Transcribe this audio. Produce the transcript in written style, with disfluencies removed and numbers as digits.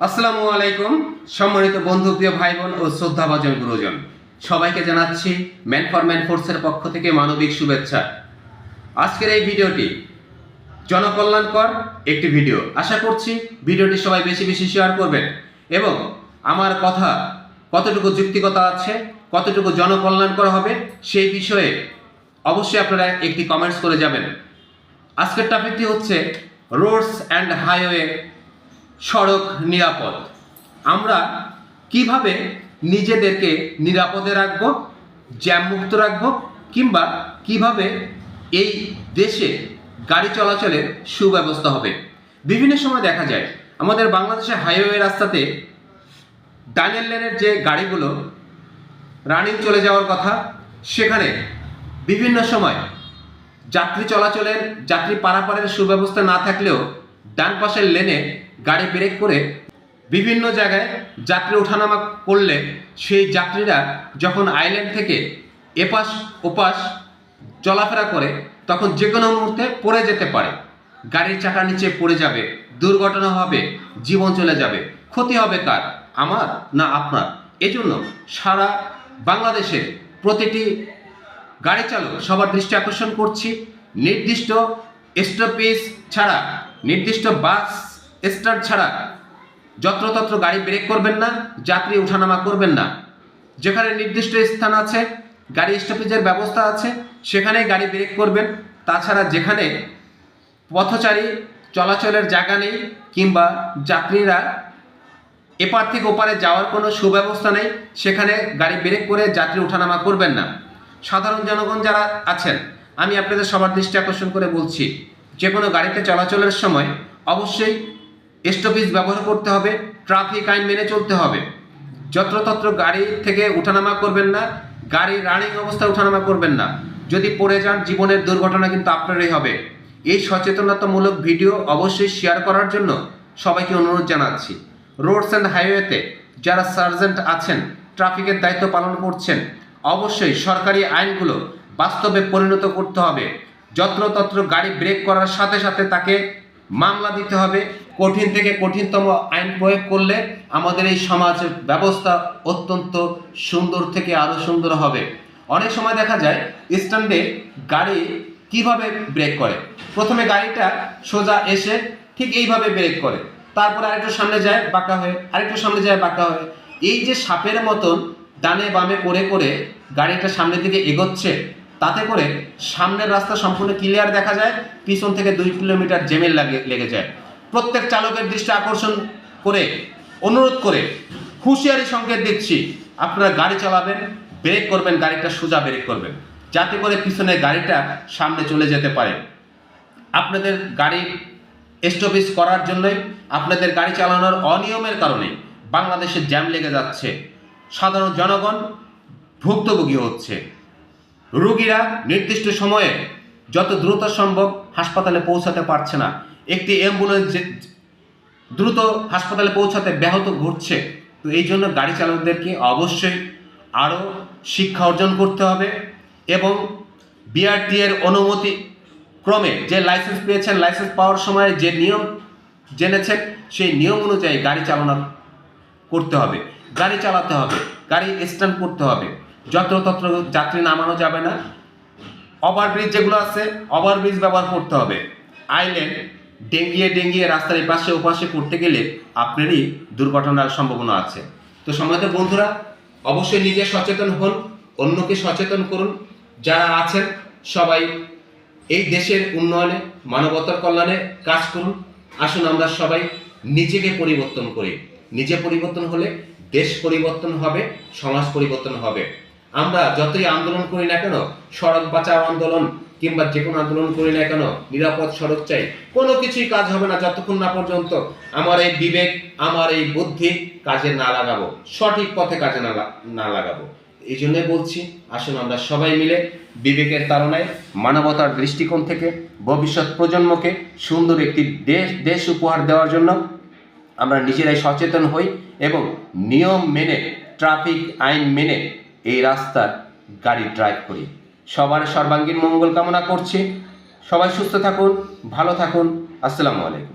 আসসালামু আলাইকুম। সম্মানিত বন্ধু, প্রিয় ভাই বোন ও শ্রদ্ধাভাজন গুরুজন, সবাইকে জানাচ্ছি ম্যান ফর ম্যান ফোর্সের পক্ষ থেকে মানবিক শুভেচ্ছা। আজকের এই ভিডিওটি জনকল্যাণকর একটি ভিডিও। আশা করছি ভিডিওটি সবাই বেশি বেশি শেয়ার করবেন এবং আমার কথা কতটুকু যুক্তিগত আছে, কতটুকু জনকল্যাণকর হবে সেই বিষয়ে অবশ্যই আপনারা একটি কমেন্টস করে যাবেন। আজকের টপিকটি হচ্ছে রোডস অ্যান্ড হাইওয়ে, সড়ক নিরাপদ। আমরা কিভাবে নিজেদেরকে নিরাপদে রাখব, জ্যামমুক্ত রাখব, কিংবা কিভাবে এই দেশে গাড়ি চলাচলের সুব্যবস্থা হবে। বিভিন্ন সময় দেখা যায় আমাদের বাংলাদেশের হাইওয়ে রাস্তাতে ডানের লেনের যে গাড়িগুলো রানিং চলে যাওয়ার কথা, সেখানে বিভিন্ন সময় যাত্রী চলাচলের, যাত্রী পারাপারের সুব্যবস্থা না থাকলেও ডান পাশের লেনে গাড়ি ব্রেক করে বিভিন্ন জায়গায় যাত্রী ওঠানামা করলে সেই যাত্রীরা যখন আইল্যান্ড থেকে এপাশ ওপাশ চলাফেরা করে তখন যে কোনো মুহূর্তে পড়ে যেতে পারে। গাড়ির চাকার নিচে পড়ে যাবে, দুর্ঘটনা হবে, জীবন চলে যাবে। ক্ষতি হবে কার? আমার না আপনার? এজন্য সারা বাংলাদেশের প্রতিটি গাড়ি চালক সবার দৃষ্টি আকর্ষণ করছি, নির্দিষ্ট স্টপেজ ছাড়া, নির্দিষ্ট বাস স্ট্যান্ড ছাড়া যত্রতত্র গাড়ি ব্রেক করবেন না, যাত্রী ওঠানামা করবেন না। যেখানে নির্দিষ্ট স্থান আছে, গাড়ি স্টপেজের ব্যবস্থা আছে, সেখানে গাড়ি ব্রেক করবেন। তাছাড়া যেখানে পথচারী চলাচলের জায়গা নেই কিংবা যাত্রীরা এপার থেকে ওপারে যাওয়ার কোনো সুব্যবস্থা নেই, সেখানে গাড়ি ব্রেক করে যাত্রী ওঠানামা করবেন না। সাধারণ জনগণ যারা আছেন, আমি আপনাদের সবার দৃষ্টি আকর্ষণ করে বলছি, যে কোনো গাড়িতে চলাচলের সময় অবশ্যই স্টপেজ ব্যবহার করতে হবে, ট্রাফিক আইন মেনে চলতে হবে। যত্রতত্র গাড়ি থেকে ওঠানামা করবেন না, গাড়ি রানিং অবস্থায় ওঠানামা করবেন না। যদি পড়ে যান, জীবনের দুর্ঘটনা কিন্তু আপনারই হবে। এই সচেতনতামূলক ভিডিও অবশ্যই শেয়ার করার জন্য সবাইকে অনুরোধ জানাচ্ছি। রোডস অ্যান্ড হাইওয়েতে যারা সার্জেন্ট আছেন, ট্রাফিকের দায়িত্ব পালন করছেন, অবশ্যই সরকারি আইনগুলো বাস্তবে পরিণত করতে হবে। যত্রতত্র গাড়ি ব্রেক করার সাথে সাথে তাকে মামলা দিতে হবে। কঠিন থেকে কঠিনতম আইন প্রয়োগ করলে আমাদের এই সমাজ ব্যবস্থা অত্যন্ত সুন্দর থেকে আরও সুন্দর হবে। অনেক সময় দেখা যায় স্ট্যান্ডে গাড়ি কিভাবে ব্রেক করে, প্রথমে গাড়িটা সোজা এসে ঠিক এইভাবে ব্রেক করে, তারপরে আরেকটু সামনে যায় বাঁকা হয়ে, আরেকটু সামনে যায় বাঁকা হয়ে। এই যে সাপের মতন ডানে বামে করে করে গাড়িটা সামনের দিকে এগোচ্ছে, তাতে করে সামনের রাস্তা সম্পূর্ণ ক্লিয়ার দেখা যায়, পিছন থেকে 2 কিলোমিটার জ্যামে লেগে যায়। প্রত্যেক চালকের দৃষ্টি আকর্ষণ করে অনুরোধ করে হুঁশিয়ারি সংকেত দিচ্ছি, আপনারা গাড়ি চালাবেন, ব্রেক করবেন, গাড়িটা সোজা ব্রেক করবেন, যাতে করে পিছনের গাড়িটা সামনে চলে যেতে পারে। আপনাদের গাড়ি স্টপেজ করার জন্যই, আপনাদের গাড়ি চালানোর অনিয়মের কারণে বাংলাদেশের জ্যাম লেগে যাচ্ছে, সাধারণ জনগণ ভুক্তভোগী হচ্ছে। রোগীরা নির্দিষ্ট সময়ে যত দ্রুত সম্ভব হাসপাতালে পৌঁছাতে পারছে না। একটি অ্যাম্বুলেন্স দ্রুত হাসপাতালে পৌঁছাতে ব্যাহত ঘটছে। তো এই জন্য গাড়ি চালকদেরকে অবশ্যই আরও শিক্ষা অর্জন করতে হবে এবং বিআরটি এর অনুমতি ক্রমে যে লাইসেন্স পেয়েছেন, লাইসেন্স পাওয়ার সময় যে নিয়ম জেনেছেন, সেই নিয়ম অনুযায়ী গাড়ি চালানো করতে হবে, গাড়ি চালাতে হবে, গাড়ি স্ট্যান্ড করতে হবে। যত্রতত্র যাত্রী নামানো যাবে না। ওভারব্রিজ যেগুলো আছে, ওভারব্রিজ ব্যবহার করতে হবে। আইল্যান্ড ডেঙ্গিয়ে ডেঙ্গিয়ে রাস্তার এপাশে ওপাশে করতে গেলে আপনারই দুর্ঘটনার সম্ভাবনা আছে। তো সম্মানিত বন্ধুরা, অবশ্যই নিজে সচেতন হন, অন্যকে সচেতন করুন। যারা আছেন সবাই এই দেশের উন্নয়নে, মানবতার কল্যাণে কাজ করুন। আসুন আমরা সবাই নিজেকে পরিবর্তন করি। নিজে পরিবর্তন হলে দেশ পরিবর্তন হবে, সমাজ পরিবর্তন হবে। আমরা যতই আন্দোলন করি না কেন, সড়ক বাঁচাও আন্দোলন কিংবা যে কোনো আন্দোলন করি না কেন, নিরাপদ সড়ক চাই, কোনো কিছুই কাজ হবে না যতক্ষণ না পর্যন্ত আমার এই বিবেক, আমার এই বুদ্ধি কাজে না লাগাবো, সঠিক পথে কাজে না লাগাবো। এই জন্যই বলছি, আসুন আমরা সবাই মিলে বিবেকের তাড়নায়, মানবতার দৃষ্টিকোণ থেকে ভবিষ্যৎ প্রজন্মকে সুন্দর একটি দেশ উপহার দেওয়ার জন্য আমরা নিজেরাই সচেতন হই এবং নিয়ম মেনে, ট্রাফিক আইন মেনে এই রাস্তার গাড়ি ড্রাইভ করি। সবার সর্বাঙ্গীন মঙ্গল কামনা করছি। সবাই সুস্থ থাকুন, ভালো থাকুন। আসসালামু আলাইকুম।